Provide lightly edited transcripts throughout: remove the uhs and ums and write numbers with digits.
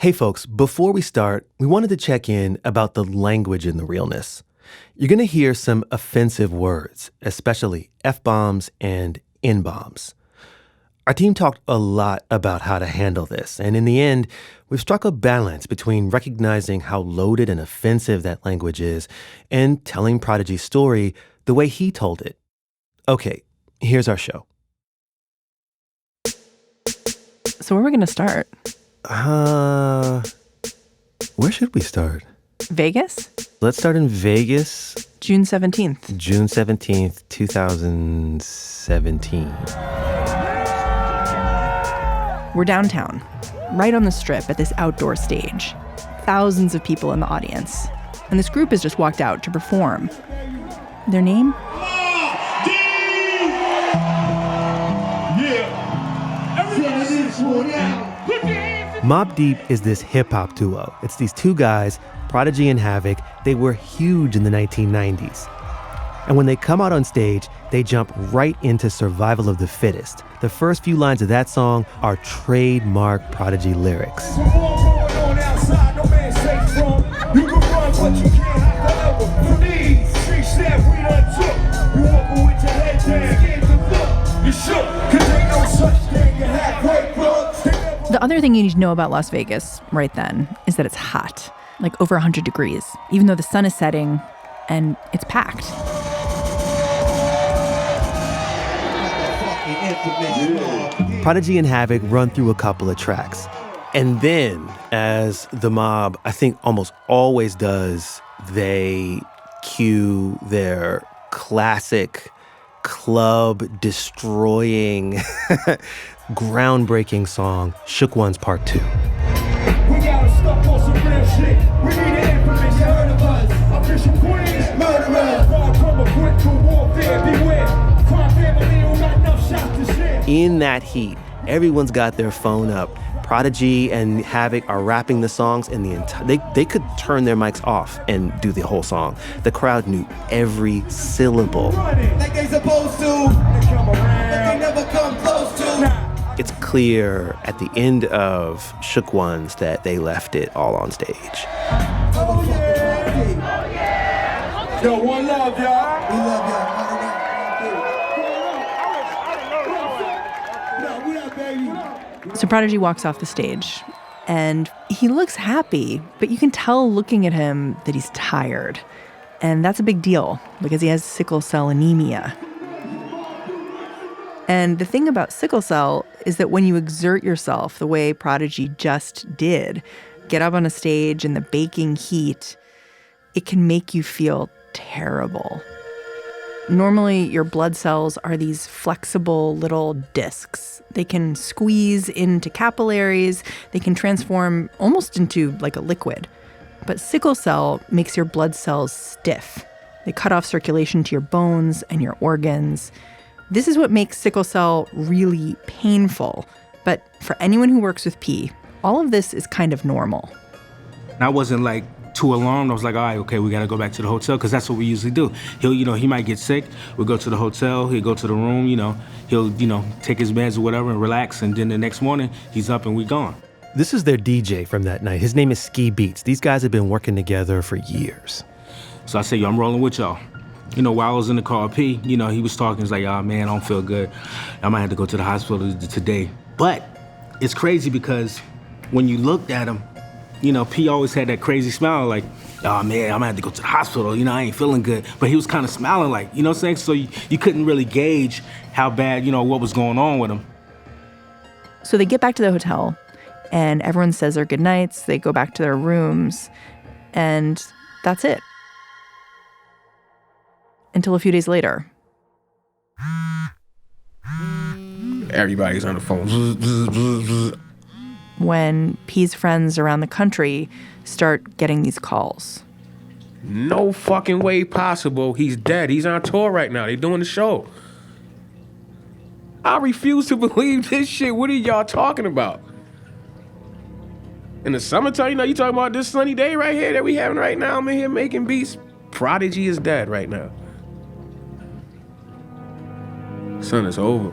Hey folks, before we start, we wanted to check in about the language in the Realness. You're going to hear some offensive words, especially F-bombs and N-bombs. Our team talked a lot about how to handle this, and in the end, we've struck a balance between recognizing how loaded and offensive that language is and telling Prodigy's story the way he told it. Okay, here's our show. So where are we going to start? Where should we start? Vegas? Let's start in Vegas. June 17th. June 17th, 2017. We're downtown, right on the strip at this outdoor stage. Thousands of people in the audience. And this group has just walked out to perform. Their name? Mobb Deep! Yeah. Everybody sworn out. Mobb Deep is this hip-hop duo. It's these two guys, Prodigy and Havoc. They were huge in the 1990s. And when they come out on stage, they jump right into Survival of the Fittest. The first few lines of that song are trademark Prodigy lyrics. The other thing you need to know about Las Vegas right then is that it's hot, like over 100 degrees, even though the sun is setting and it's packed. Prodigy and Havoc run through a couple of tracks. And then, as the mob, I think almost always does, they cue their classic club-destroying, groundbreaking song, Shook Ones Part 2. We got stuck on some real shit. We need the information. Heard of us. Official queens, murderers. Far from a quick to warfare. Beware. Crime family who got enough shots to share. In that heat, everyone's got their phone up. Prodigy and Havoc are rapping the songs, and they could turn their mics off and do the whole song. The crowd knew every syllable. Like they supposed to. They come around. But they never come close to. It's clear at the end of Shook Ones that they left it all on stage. Oh yeah. Yo, one love, y'all. We love y'all. So Prodigy walks off the stage, and he looks happy, but you can tell looking at him that he's tired. And that's a big deal, because he has sickle cell anemia. And the thing about sickle cell is that when you exert yourself the way Prodigy just did, get up on a stage in the baking heat, it can make you feel terrible. Normally, your blood cells are these flexible little discs. They can squeeze into capillaries. They can transform almost into like a liquid. But sickle cell makes your blood cells stiff. They cut off circulation to your bones and your organs. This is what makes sickle cell really painful. But for anyone who works with P, all of this is kind of normal. I wasn't like too alarmed. I was like, all right, okay, we got to go back to the hotel, because that's what we usually do. He might get sick. We'll go to the hotel. He'll go to the room, he'll, take his meds or whatever and relax. And then the next morning, he's up and we gone. This is their DJ from that night. His name is Ski Beats. These guys have been working together for years. So I said, yo, I'm rolling with y'all. While I was in the car, P, he was talking. He's like, oh, man, I don't feel good. I might have to go to the hospital today. But it's crazy because when you looked at him, P always had that crazy smile like, oh, man, I'm gonna have to go to the hospital. I ain't feeling good. But he was kind of smiling like, you know what I'm saying? So you couldn't really gauge how bad, what was going on with him. So they get back to the hotel, and everyone says their goodnights. They go back to their rooms, and that's it. Until a few days later. Everybody's on the phone. When P's friends around the country start getting these calls. No fucking way possible. He's dead. He's on tour right now. They're doing the show. I refuse to believe this shit. What are y'all talking about? In the summertime, you talking about this sunny day right here that we having right now? I'm in here making beats. Prodigy is dead right now. Son, it's over.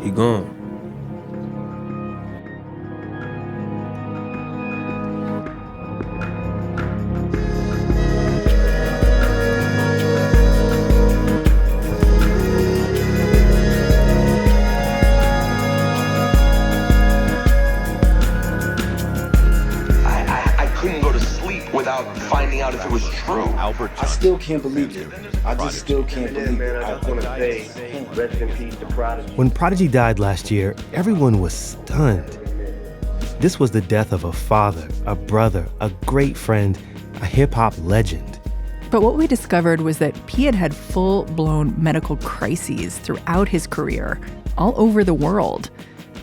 He gone. about finding out if it was true. I still can't believe it. I just still can't believe it. I just want to say, rest in peace to Prodigy. When Prodigy died last year, everyone was stunned. This was the death of a father, a brother, a great friend, a hip-hop legend. But what we discovered was that P had full-blown medical crises throughout his career, all over the world.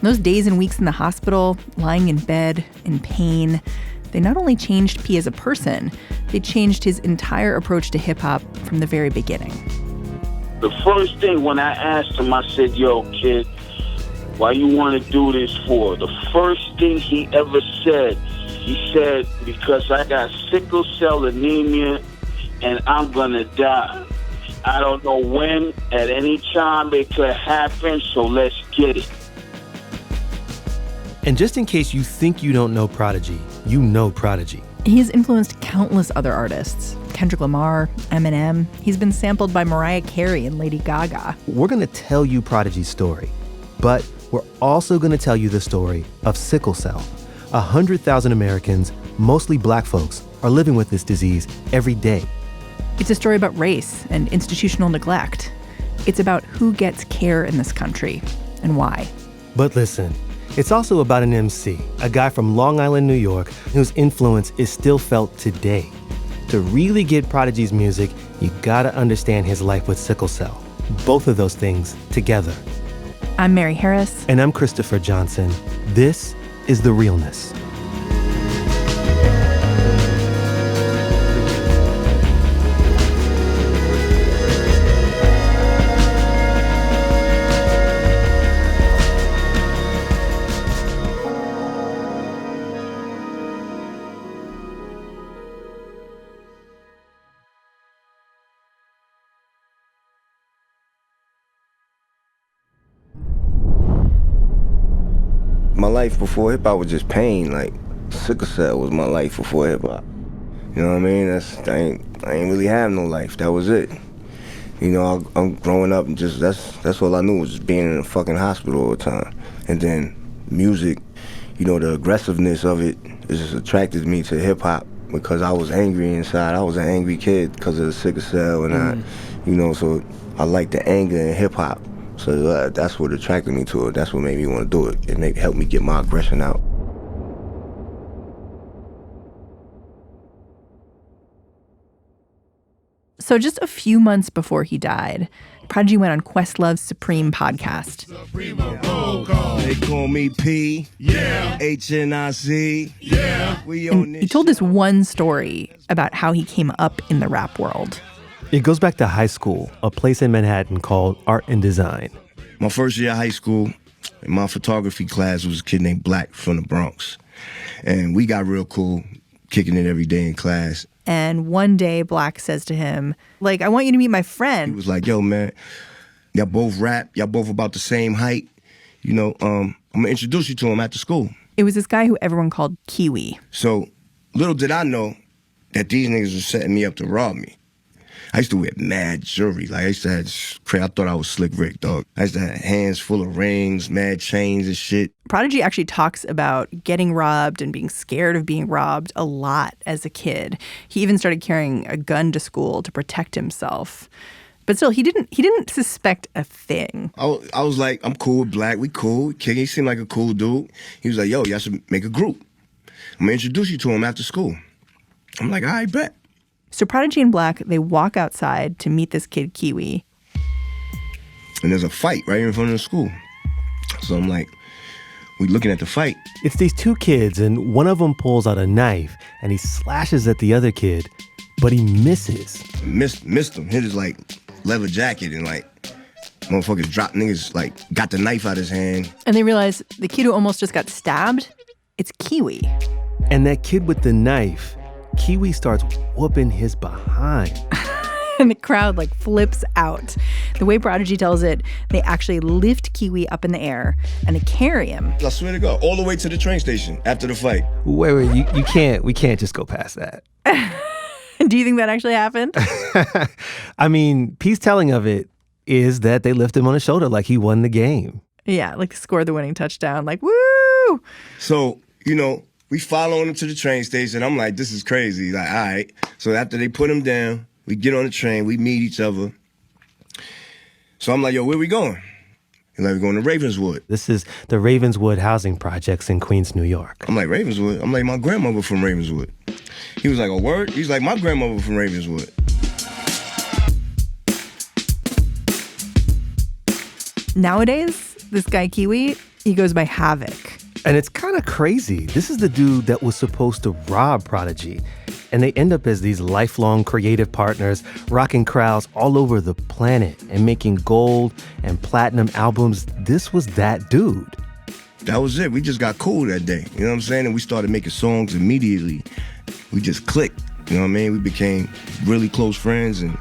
Those days and weeks in the hospital, lying in bed, in pain, they not only changed P as a person, they changed his entire approach to hip-hop from the very beginning. The first thing when I asked him, I said, yo, kid, why you want to do this for? The first thing he ever said, he said, because I got sickle cell anemia and I'm gonna die. I don't know when, at any time it could happen, so let's get it. And just in case you think you don't know Prodigy, you know Prodigy. He's influenced countless other artists. Kendrick Lamar, Eminem. He's been sampled by Mariah Carey and Lady Gaga. We're gonna tell you Prodigy's story, but we're also gonna tell you the story of sickle cell. 100,000 Americans, mostly black folks, are living with this disease every day. It's a story about race and institutional neglect. It's about who gets care in this country and why. But listen, it's also about an MC, a guy from Long Island, New York, whose influence is still felt today. To really get Prodigy's music, you gotta understand his life with sickle cell. Both of those things together. I'm Mary Harris. And I'm Christopher Johnson. This is The Realness. My life before hip-hop was just pain. Like, sickle cell was my life before hip-hop. You know what I mean? I ain't really have no life. That was it. You know, I'm growing up and just, that's all I knew was just being in a fucking hospital all the time. And then music, you know, the aggressiveness of it just attracted me to hip-hop because I was angry inside. I was an angry kid because of the sickle cell and so I liked the anger in hip-hop. So that's what attracted me to it. That's what made me want to do it. It helped me get my aggression out. So just a few months before he died, Prodigy went on Questlove Supreme podcast. They call me P. Yeah. HNIC. Yeah. And he told this one story about how he came up in the rap world. It goes back to high school, a place in Manhattan called Art and Design. My first year of high school, in my photography class was a kid named Black from the Bronx. And we got real cool, kicking it every day in class. And one day, Black says to him, like, I want you to meet my friend. He was like, yo, man, y'all both rap. Y'all both about the same height. You know, I'm going to introduce you to him after school. It was this guy who everyone called Kiwi. So little did I know that these niggas were setting me up to rob me. I used to wear mad jewelry. Like, I used to have I thought I was Slick Rick, dog. I used to have hands full of rings, mad chains and shit. Prodigy actually talks about getting robbed and being scared of being robbed a lot as a kid. He even started carrying a gun to school to protect himself. But still, he didn't suspect a thing. I was like, I'm cool with Black. We cool. King, he seemed like a cool dude. He was like, yo, y'all should make a group. I'm going to introduce you to him after school. I'm like, all right, bet. So Prodigy and Black, they walk outside to meet this kid, Kiwi. And there's a fight right in front of the school. So I'm like, we looking at the fight. It's these two kids, and one of them pulls out a knife, and he slashes at the other kid, but he misses. Missed him. Hit his, like, leather jacket, and, like, motherfuckers dropped niggas, like, got the knife out his hand. And they realize the kid who almost just got stabbed, it's Kiwi. And that kid with the knife, Kiwi starts whooping his behind. And the crowd like flips out. The way Prodigy tells it, they actually lift Kiwi up in the air and they carry him. I swear to God, all the way to the train station after the fight. Wait, we can't just go past that. Do you think that actually happened? I mean, P's telling of it is that they lift him on his shoulder like he won the game. Yeah, like scored the winning touchdown, like, woo! So, you know, We following him to the train station. I'm like, this is crazy. Like, all right. So after they put him down, we get on the train. We meet each other. So I'm like, yo, where we going? He's like, we're going to Ravenswood. This is the Ravenswood housing projects in Queens, New York. I'm like, Ravenswood? I'm like, my grandmother from Ravenswood. He was like, a word? He's like, my grandmother from Ravenswood. Nowadays, this guy Kiwi, he goes by Havoc. And it's kind of crazy. This is the dude that was supposed to rob Prodigy. And they end up as these lifelong creative partners, rocking crowds all over the planet and making gold and platinum albums. This was that dude. That was it. We just got cool that day. You know what I'm saying? And we started making songs immediately. We just clicked. You know what I mean? We became really close friends and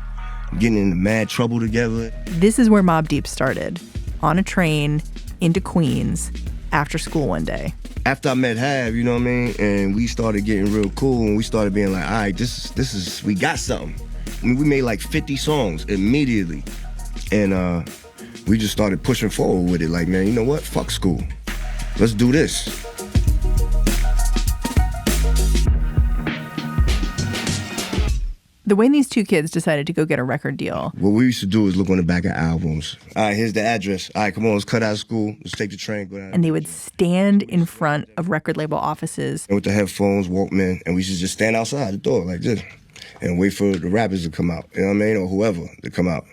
getting into mad trouble together. This is where Mobb Deep started, on a train into Queens after school one day. After I met Hav, you know what I mean? And we started getting real cool and we started being like, all right, this is, we got something. I mean, we made like 50 songs immediately. And we just started pushing forward with it. Like, man, you know what? Fuck school. Let's do this. The way these two kids decided to go get a record deal. What we used to do is look on the back of albums. All right, here's the address. All right, come on, let's cut out of school. Let's take the train, go down. And they would stand in front of record label offices. And with the headphones, Walkman, and we should just stand outside the door like this and wait for the rappers to come out, you know what I mean, or whoever to come out.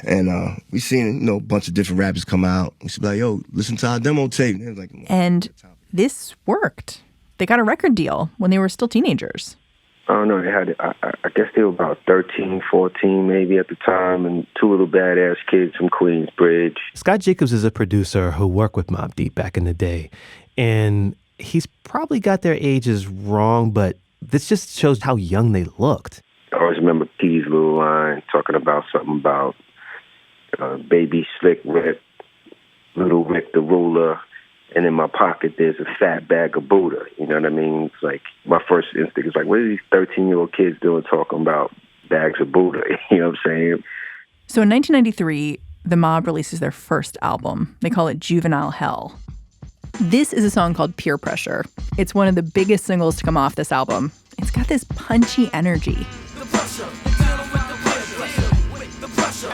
And we seen, you know, a bunch of different rappers come out. We should be like, yo, listen to our demo tape. And, like, and this worked. They got a record deal when they were still teenagers. I don't know, they had, I guess they were about 13, 14 maybe at the time, and two little badass kids from Queensbridge. Scott Jacobs is a producer who worked with Mobb Deep back in the day, and he's probably got their ages wrong, but this just shows how young they looked. I always remember T's little line talking about something about baby Slick Rick, little Rick the ruler, and in my pocket there's a fat bag of Buddha. You know what I mean? It's like my first instinct is like, what are these 13-year-old kids doing talking about bags of Buddha? You know what I'm saying? So in 1993, the Mobb releases their first album. They call it Juvenile Hell. This is a song called Peer Pressure. It's one of the biggest singles to come off this album. It's got this punchy energy. The pressure, dealing with the pressure.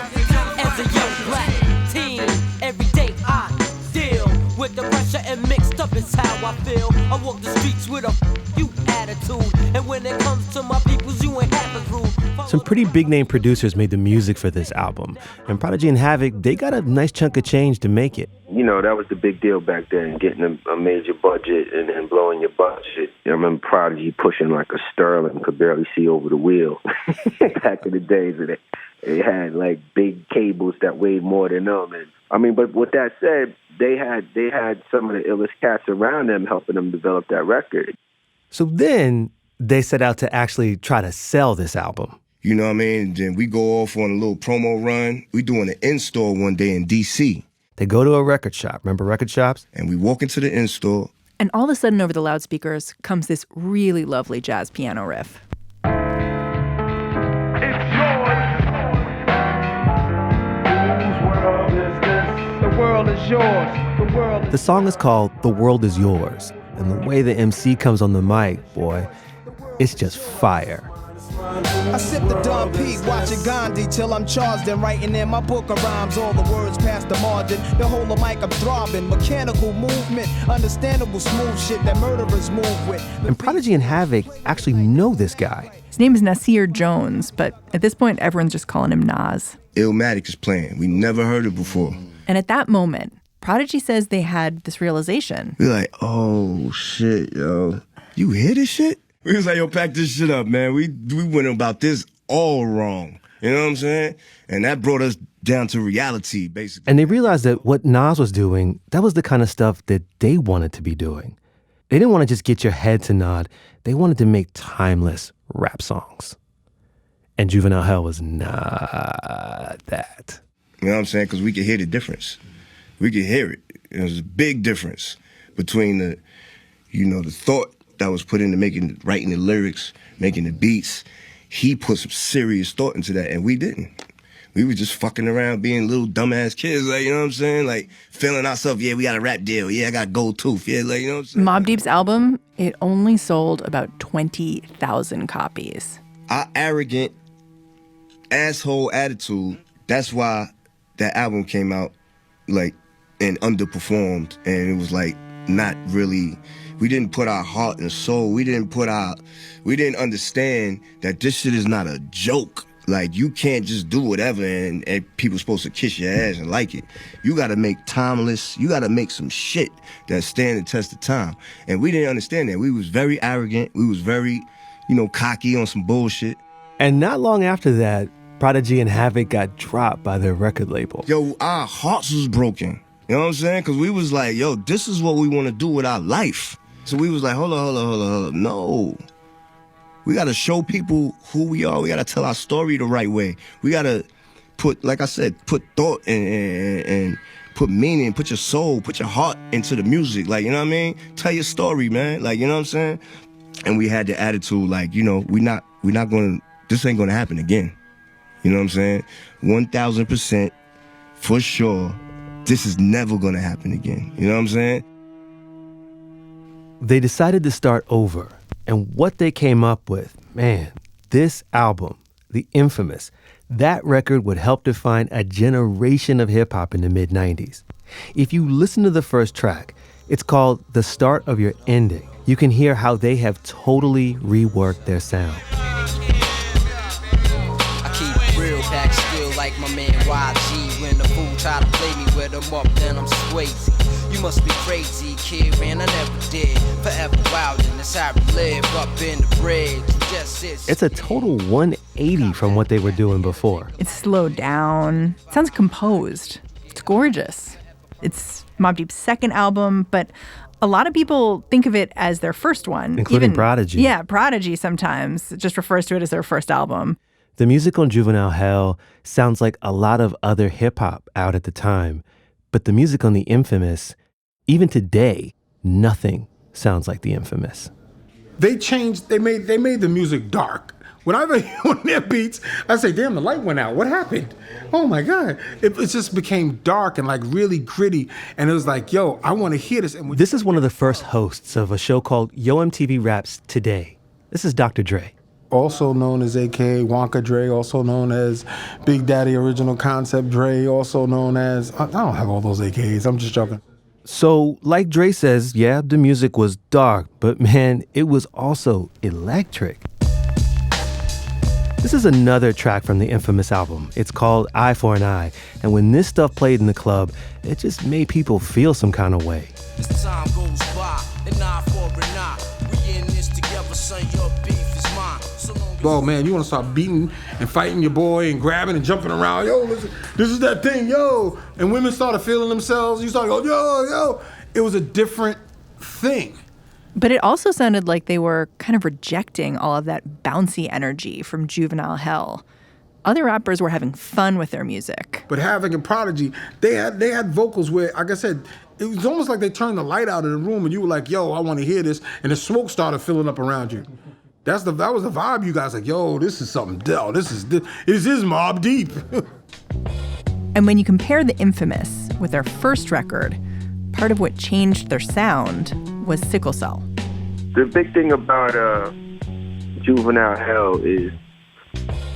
As a young black teen, every day I deal with the pressure, and mixed up is how I feel. I walk the streets with a you attitude, and when it comes to my peoples, you ain't half as rude. Some pretty big-name producers made the music for this album, and Prodigy and Havoc, they got a nice chunk of change to make it. You know, that was the big deal back then, getting a major budget and then blowing your budget. I remember Prodigy pushing like a Sterling, could barely see over the wheel. Back in the days, they had like big cables that weighed more than them. And I mean, but with that said, they had some of the illest cats around them helping them develop that record. So then they set out to actually try to sell this album. You know what I mean? Then we go off on a little promo run. We doing an in-store one day in D.C. They go to a record shop. Remember record shops? And we walk into the in-store. And all of a sudden over the loudspeakers comes this really lovely jazz piano riff. The song is called The World Is Yours. And the way the MC comes on the mic, boy, it's just fire. I sip the Don P, watching Gandhi till I'm charged and writing in my book of rhymes. All the words past the margin, the whole of mic I'm throbbing. Mechanical movement, understandable smooth shit that murderers move with. And Prodigy and Havoc actually know this guy. His name is Nasir Jones, but at this point, everyone's just calling him Nas. Illmatic is playing. We never heard it before. And at that moment, Prodigy says they had this realization. We're like, oh, shit, yo. You hear this shit? We was like, yo, pack this shit up, man. We went about this all wrong. You know what I'm saying? And that brought us down to reality, basically. And they realized that what Nas was doing, that was the kind of stuff that they wanted to be doing. They didn't want to just get your head to nod. They wanted to make timeless rap songs. And Juvenile Hell was not that. You know what I'm saying? Because we could hear the difference. We could hear it. There's a big difference between the thought that was put into writing the lyrics, making the beats. He put some serious thought into that, and we didn't. We were just fucking around being little dumbass kids, like, you know what I'm saying? Like, feeling ourselves, yeah, we got a rap deal. Yeah, I got gold tooth. Yeah, like, you know what I'm saying? Mobb Deep's album, it only sold about 20,000 copies. Our arrogant, asshole attitude, that's why that album came out, like, and underperformed. And it was, like, not really, we didn't put our heart and soul. We didn't understand that this shit is not a joke. Like, you can't just do whatever and people supposed to kiss your ass and like it. You gotta make timeless, you gotta make some shit that stand the test of time. And we didn't understand that. We was very arrogant. We was very, cocky on some bullshit. And not long after that, Prodigy and Havoc got dropped by their record label. Yo, our hearts was broken. You know what I'm saying? Because we was like, yo, this is what we want to do with our life. So we was like, hold on. No. We got to show people who we are. We got to tell our story the right way. We got to put, like I said, put thought and put meaning, put your soul, put your heart into the music. Like, you know what I mean? Tell your story, man. Like, you know what I'm saying? And we had the attitude, like, we're not going to, this ain't going to happen again. You know what I'm saying? 1,000% for sure. This is never going to happen again. You know what I'm saying? They decided to start over. And what they came up with, man, this album, the infamous, that record would help define a generation of hip-hop in the mid-90s. If you listen to the first track, it's called The Start of Your Ending. You can hear how they have totally reworked their sound. I keep real back still like my man YG. When the fool try to play me with them up, then I'm Swayze. You must be crazy, kid, man, I never did. Forever wild, and that's how we live up in the bridge. It's a total 180 from what they were doing before. It's slowed down. It sounds composed. It's gorgeous. It's Mobb Deep's second album, but a lot of people think of it as their first one. Including Prodigy. Yeah, Prodigy sometimes just refers to it as their first album. The music on Juvenile Hell sounds like a lot of other hip-hop out at the time, but the music on The Infamous, even today, nothing sounds like The Infamous. They changed, they made the music dark. When I hear on their beats, I say, damn, the light went out. What happened? Oh my God. It just became dark and like really gritty. And it was like, yo, I want to hear this. And this is one of the first hosts of a show called Yo MTV Raps Today. This is Dr. Dre. Also known as AKA Wonka Dre, also known as Big Daddy Original Concept Dre, also known as, I don't have all those AKAs, I'm just joking. So, like Dre says, yeah, the music was dark, but man, it was also electric. This is another track from the infamous album. It's called Eye for an Eye, and when this stuff played in the club, it just made people feel some kind of way. As time goes by, an eye for an eye. We in this together, son, your beef is mine. Oh man, you want to start beating and fighting your boy and grabbing and jumping around. Yo, listen, this is that thing, yo. And women started feeling themselves. You started going, yo. It was a different thing. But it also sounded like they were kind of rejecting all of that bouncy energy from Juvenile Hell. Other rappers were having fun with their music. But Havoc and Prodigy, they had vocals where, like I said, it was almost like they turned the light out in the room and you were like, yo, I want to hear this. And the smoke started filling up around you. That was the vibe you guys like, yo, this is something dull. This is Mobb Deep. And when you compare The Infamous with their first record, part of what changed their sound was Sickle Cell. The big thing about Juvenile Hell is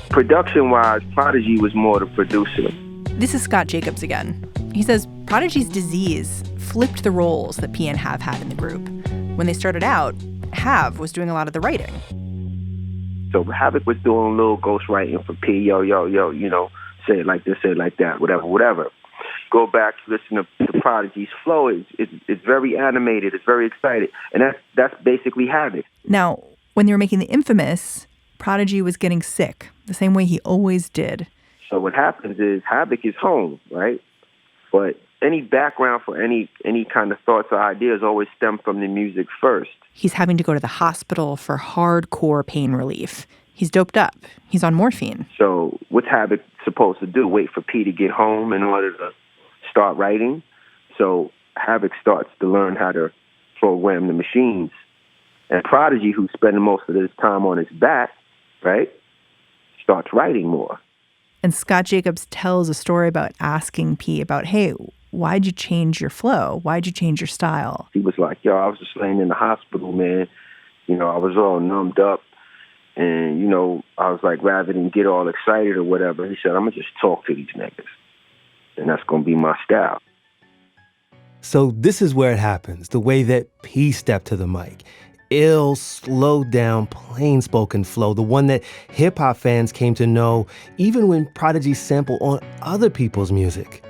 production-wise, Prodigy was more the producer. This is Scott Jacobs again. He says Prodigy's disease flipped the roles that P and Hav had in the group. When they started out, Hav was doing a lot of the writing. So Havoc was doing a little ghost writing for P, yo, say it like this, say it like that, whatever. Go back, listen to Prodigy's flow. It's very animated, it's very excited, and that's basically Havoc. Now, when they were making The Infamous, Prodigy was getting sick, the same way he always did. So what happens is Havoc is home, right? But any background for any kind of thoughts or ideas always stem from the music first. He's having to go to the hospital for hardcore pain relief. He's doped up. He's on morphine. So what's Havoc supposed to do? Wait for P to get home in order to start writing? So Havoc starts to learn how to program the machines. And Prodigy, who's spending most of his time on his back, right, starts writing more. And Scott Jacobs tells a story about asking P about, hey, why'd you change your flow? Why'd you change your style? He was like, yo, I was just laying in the hospital, man. You know, I was all numbed up. And, you know, I was like, rather than get all excited or whatever, he said, I'm going to just talk to these niggas. And that's going to be my style. So this is where it happens, the way that P stepped to the mic. Ill, slowed down, plain-spoken flow, the one that hip-hop fans came to know even when Prodigy sampled on other people's music.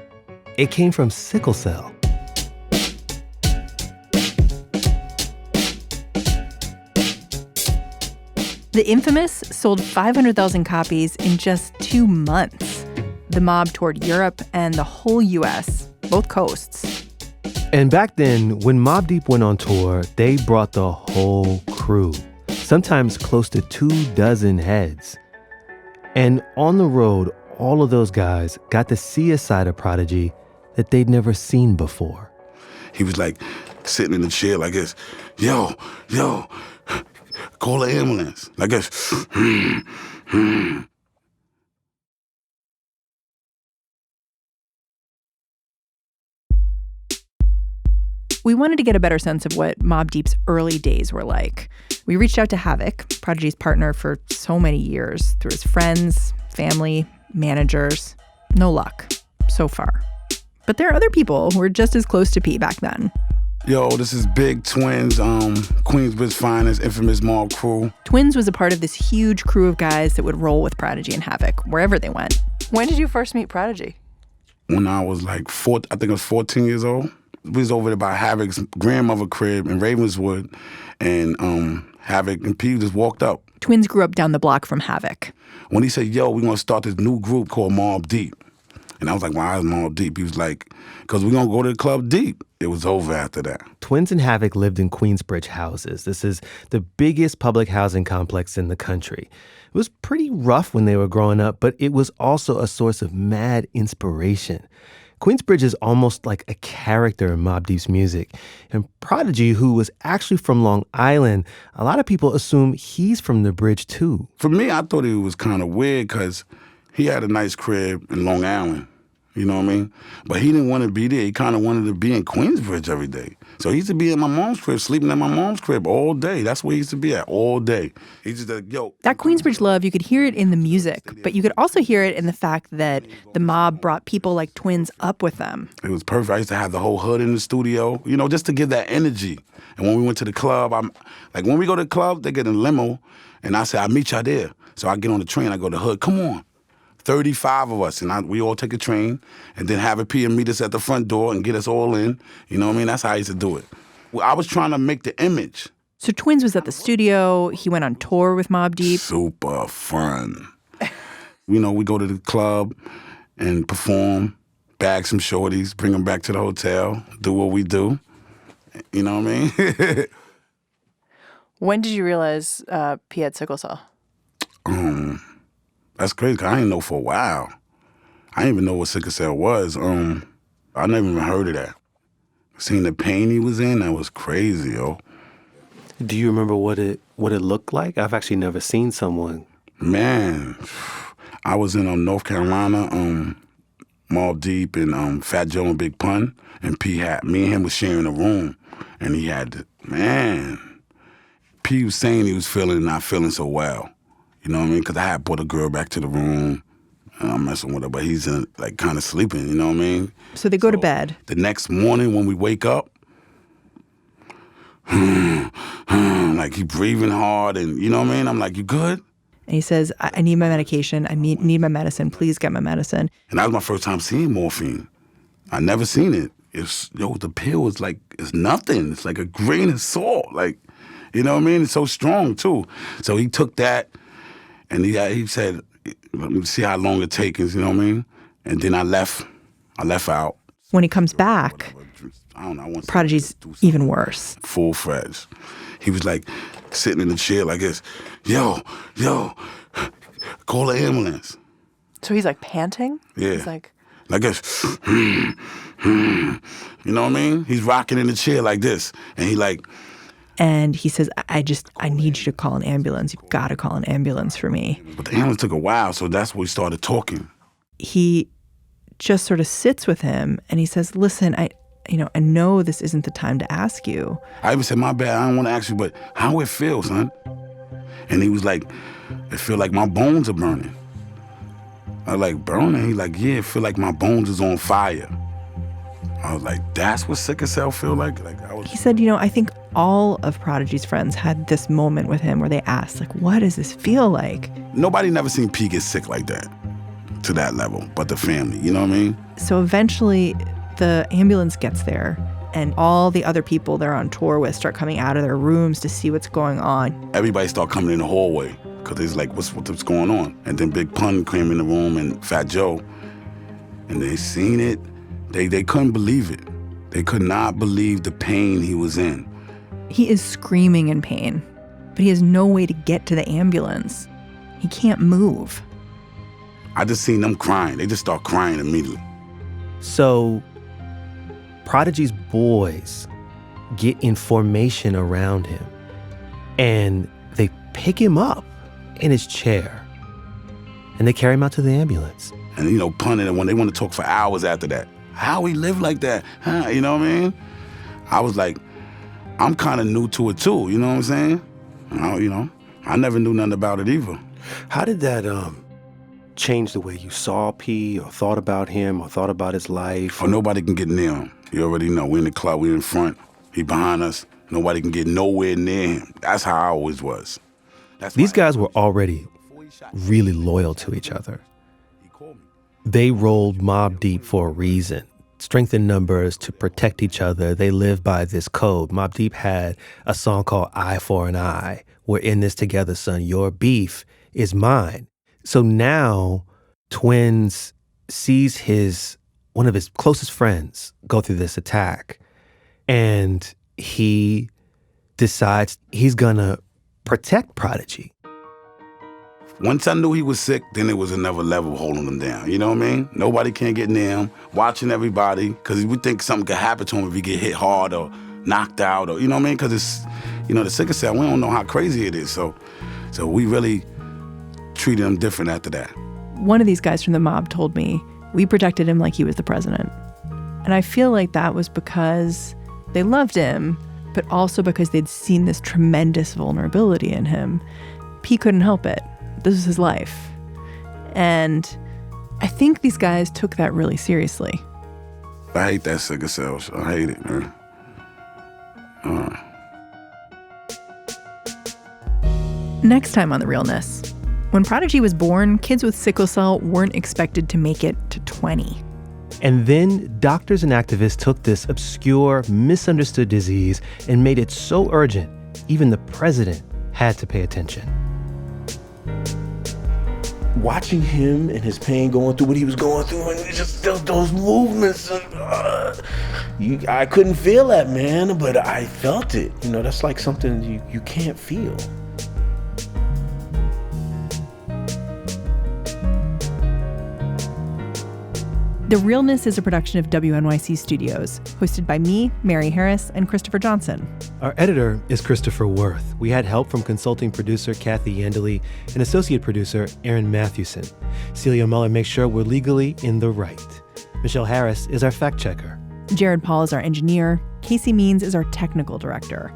It came from Sickle Cell. The Infamous sold 500,000 copies in just 2 months. The Mobb toured Europe and the whole U.S., both coasts. And back then, when Mobb Deep went on tour, they brought the whole crew, sometimes close to 24 heads. And on the road, all of those guys got to see a side of Prodigy that they'd never seen before. He was like sitting in the chair like this, yo, call the ambulance. Like this. We wanted to get a better sense of what Mobb Deep's early days were like. We reached out to Havoc, Prodigy's partner for so many years, through his friends, family, managers. No luck, so far. But there are other people who were just as close to P back then. Yo, this is Big Twins, Queensbridge finest, infamous Mobb crew. Twins was a part of this huge crew of guys that would roll with Prodigy and Havoc wherever they went. When did you first meet Prodigy? When I was like 14 years old. We was over there by Havoc's grandmother crib in Ravenswood, and Havoc and P just walked up. Twins grew up down the block from Havoc. When he said, yo, we're going to start this new group called Mobb Deep. And I was like, why is Mobb Deep? He was like, because we're going to go to the club Deep. It was over after that. Twins and Havoc lived in Queensbridge houses. This is the biggest public housing complex in the country. It was pretty rough when they were growing up, but it was also a source of mad inspiration. Queensbridge is almost like a character in Mobb Deep's music. And Prodigy, who was actually from Long Island, a lot of people assume he's from the bridge too. For me, I thought it was kind of weird because he had a nice crib in Long Island. You know what I mean? But he didn't want to be there. He kind of wanted to be in Queensbridge every day. So he used to be in my mom's crib, sleeping at my mom's crib all day. That's where he used to be at, all day. He just like, yo. That Queensbridge love, you could hear it in the music, but you could also hear it in the fact that the Mobb brought people like Twins up with them. It was perfect. I used to have the whole hood in the studio, you know, just to give that energy. And when we went to the club, when we go to the club, they get in a limo, and I say, I'll meet y'all there. So I get on the train, I go to the hood, come on. 35 of us, and we all take a train, and then have a P and meet us at the front door and get us all in. You know what I mean? That's how I used to do it. Well, I was trying to make the image. So Twins was at the studio. He went on tour with Mobb Deep. Super fun. You know, we go to the club and perform, bag some shorties, bring them back to the hotel, do what we do. You know what I mean? When did you realize P had sickle cell? That's crazy, 'cause I didn't know for a while. I didn't even know what sickle cell was. I never even heard of that. Seeing the pain he was in, that was crazy, yo. Do you remember what it looked like? I've actually never seen someone. Man, I was in North Carolina, Mobb Deep and Fat Joe and Big Pun, and me and him was sharing a room, and he had, P was saying he was not feeling so well. You know what I mean? Because I had brought a girl back to the room, and I'm messing with her, but he's kind of sleeping, you know what I mean? So they go to bed. The next morning when we wake up, like he breathing hard, and you know what I mean? I'm like, you good? And he says, I need my medication. I need my medicine. Please get my medicine. And that was my first time seeing morphine. I never seen it. The pill is like, it's nothing. It's like a grain of salt. Like, you know what I mean? It's so strong too. So he took that, and he said, let me see how long it takes, you know what I mean? And then I left out. When he comes back, Prodigy's even worse. Full-fledged. He was like sitting in the chair like this, yo, call the ambulance. So he's like panting? Yeah. He's like this. You know what I mean? He's rocking in the chair like this. And And he says, I need you to call an ambulance. You've got to call an ambulance for me. But the ambulance took a while, so that's when we started talking. he just sort of sits with him and he says, listen, I know this isn't the time to ask you. I even said, my bad, I don't want to ask you, but how it feels, son? And he was like, it feel like my bones are burning. I was like, burning? He like, yeah, it feel like my bones is on fire. I was like, that's what sickle cell feel like? He said, I think all of Prodigy's friends had this moment with him where they asked, like, what does this feel like? Nobody never seen P get sick like that, to that level, but the family, you know what I mean? So eventually the ambulance gets there and all the other people they're on tour with start coming out of their rooms to see what's going on. Everybody start coming in the hallway because it's like, what's going on? And then Big Pun came in the room and Fat Joe, and they seen it. They couldn't believe it. They could not believe the pain he was in. He is screaming in pain, but he has no way to get to the ambulance. He can't move. I just seen them crying. They just start crying immediately. So Prodigy's boys get in formation around him, and they pick him up in his chair, and they carry him out to the ambulance. And, Pun and when they want to talk for hours after that, how he lived like that, huh? You know what I mean? I was like, I'm kind of new to it too, you know what I'm saying? I never knew nothing about it either. How did that change the way you saw P or thought about him or thought about his life? Oh, nobody can get near him. You already know. We in the club, we in front, he behind us. Nobody can get nowhere near him. That's how I always was. These guys were already really loyal to each other. They rolled Mobb Deep for a reason. Strength in numbers to protect each other. They live by this code. Mobb Deep had a song called Eye for an Eye. We're in this together, son. Your beef is mine. So now Twins sees one of his closest friends go through this attack, and he decides he's gonna protect Prodigy. Once I knew he was sick, then it was another level holding him down. You know what I mean? Nobody can get near him, watching everybody, because we think something could happen to him if he get hit hard or knocked out, or, you know what I mean? Because it's, the sickle cell, we don't know how crazy it is. So we really treated him different after that. One of these guys from the mob told me, we protected him like he was the president. And I feel like that was because they loved him, but also because they'd seen this tremendous vulnerability in him. P couldn't help it. This was his life. And I think these guys took that really seriously. I hate that sickle cell. I hate it, man. Next time on The Realness. When Prodigy was born, kids with sickle cell weren't expected to make it to 20. And then doctors and activists took this obscure, misunderstood disease and made it so urgent, even the president had to pay attention. Watching him and his pain going through what he was going through, and it's just those movements, I couldn't feel that, man, but I felt it. That's like something you can't feel. The Realness is a production of WNYC Studios, hosted by me, Mary Harris, and Christopher Johnson. Our editor is Christopher Worth. We had help from consulting producer Kathy Yandeli and associate producer Aaron Mathewson. Celia Muller makes sure we're legally in the right. Michelle Harris is our fact checker. Jared Paul is our engineer. Casey Means is our technical director.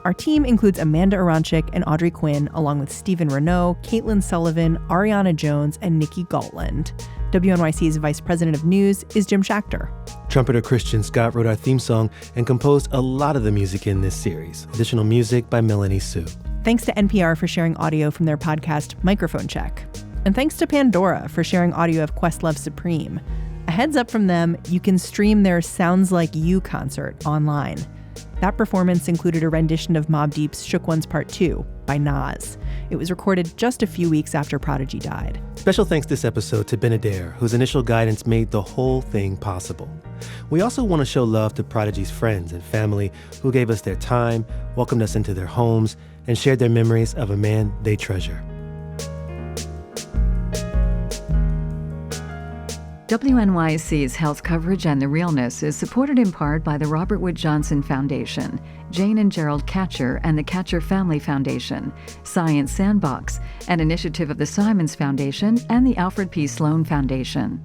Our team includes Amanda Aronchik and Audrey Quinn, along with Stephen Renaud, Caitlin Sullivan, Ariana Jones, and Nikki Galtland. WNYC's Vice President of News is Jim Schachter. Trumpeter Christian Scott wrote our theme song and composed a lot of the music in this series. Additional music by Melanie Sue. Thanks to NPR for sharing audio from their podcast, Microphone Check. And thanks to Pandora for sharing audio of Questlove Supreme. A heads up from them, you can stream their Sounds Like You concert online. That performance included a rendition of Mobb Deep's Shook Ones Part 2 by Nas. It was recorded just a few weeks after Prodigy died. Special thanks this episode to Ben Adair, whose initial guidance made the whole thing possible. We also want to show love to Prodigy's friends and family who gave us their time, welcomed us into their homes, and shared their memories of a man they treasure. WNYC's health coverage and the Realness is supported in part by the Robert Wood Johnson Foundation, Jane and Gerald Katcher and the Katcher Family Foundation, Science Sandbox, an initiative of the Simons Foundation and the Alfred P. Sloan Foundation.